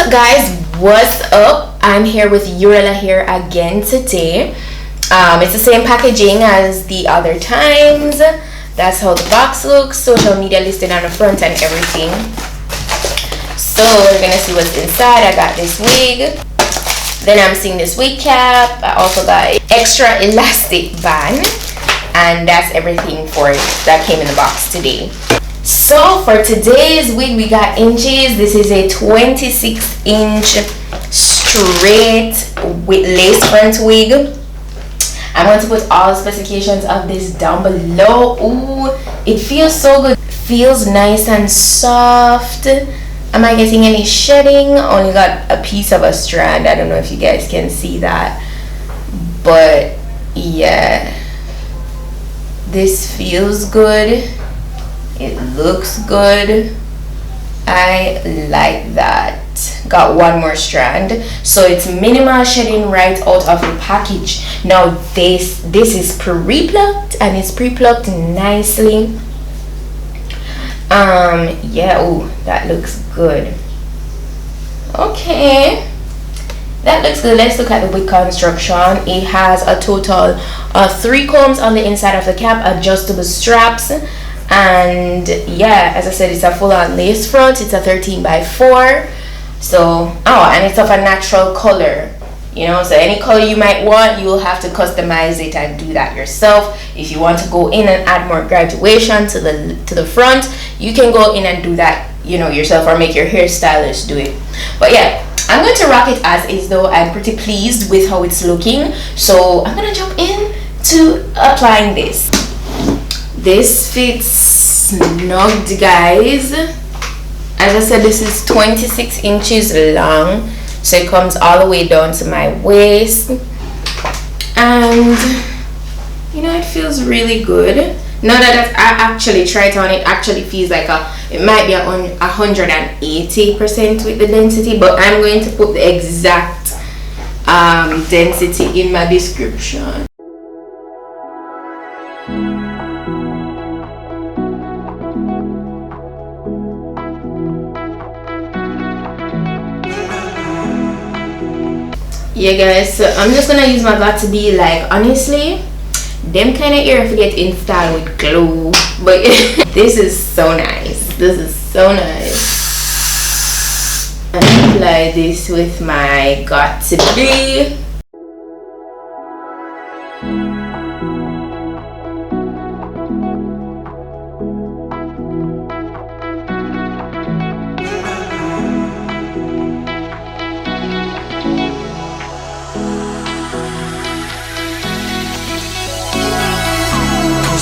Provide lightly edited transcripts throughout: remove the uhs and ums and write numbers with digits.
up, guys? What's up? I'm here with Hurela here again today. It's the same packaging as the other times. That's how the box looks. Social media listed on the front and everything. So we're gonna see what's inside. I got this wig. Then I'm seeing this wig cap. I also got an extra elastic band. And that's everything for it that came in the box today. So for today's wig, we got inches. This is a 26-inch straight with lace front wig. I'm going to put all the specifications of this down below. Ooh, it feels so good. Feels nice and soft. Am I getting any shedding? Only got a piece of a strand. I don't know if you guys can see that, but yeah, this feels good. It looks good. I like that. Got one more strand, so it's minimal shedding right out of the package. Now this is pre-plucked and it's pre-plucked nicely. Yeah, oh, that looks good. Okay, that looks good. Let's look at the wig construction. It has a total of 3 combs on the inside of the cap, adjustable straps. And yeah, as I said, it's a full-on lace front. It's a 13x4. So and it's of a natural color, you know, so any color you might want, you will have to customize it and do that yourself. If you want to go in and add more graduation to the front, you can go in and do that, you know, yourself, or make your hairstylist do it. But yeah, I'm going to rock it as is, though. I'm pretty pleased with how it's looking, so I'm gonna jump in to applying this. This fits snugged, guys. As I said, this is 26 inches long, so it comes all the way down to my waist, and you know, it feels really good. Now that I actually tried it on, it actually feels like it might be 180% with the density, but I'm going to put the exact density in my description. Yeah, guys, so I'm just gonna use my glue to be like, honestly, them kind of ear get installed with glue, but this is so nice. This is so nice. I apply this with my got to be.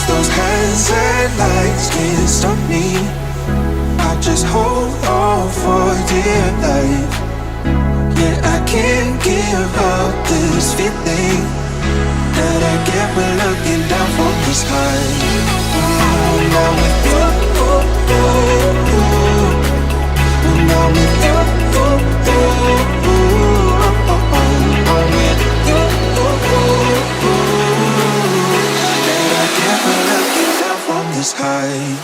Those hands and lights can't stop me. I'll just hold on for dear life. Yeah, I can't give up this feeling that I get when looking down from the sky. When I'm with you, when I'm with you, I'm with you. This high.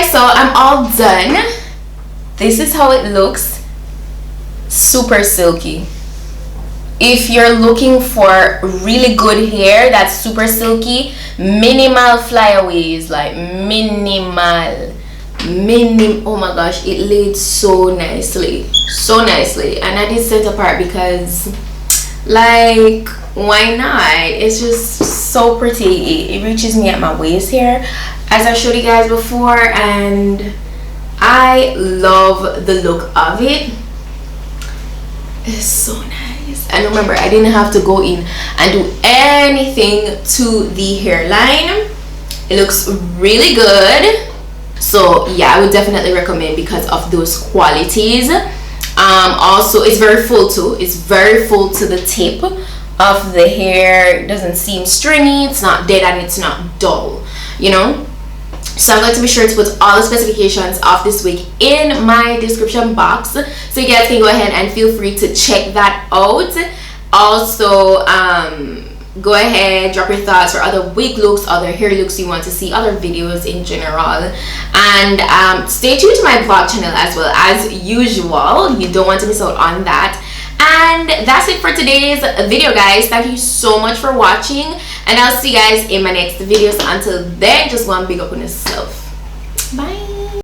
guys, so I'm all done. This is how it looks. Super silky. If you're looking for really good hair that's super silky, minimal flyaways, like minimal. Oh my gosh, it laid so nicely, and I did set apart because, like, why not? It's just so pretty. It reaches me at my waist here, as I showed you guys before, and I love the look of it. It's so nice. And remember, I didn't have to go in and do anything to the hairline. It looks really good. So yeah, I would definitely recommend because of those qualities. Also, it's very full too. It's very full to the tip of the hair. It doesn't seem stringy, it's not dead, and it's not dull, you know. So I'm going to be sure to put all the specifications of this wig in my description box, so you guys can go ahead and feel free to check that out. Also, go ahead, drop your thoughts for other wig looks, other hair looks you want to see, other videos in general, and stay tuned to my vlog channel as well as usual. You don't want to miss out on that. And that's it for today's video, guys. Thank you so much for watching, and I'll see you guys in my next video. So until then, just go and big up on yourself. Bye.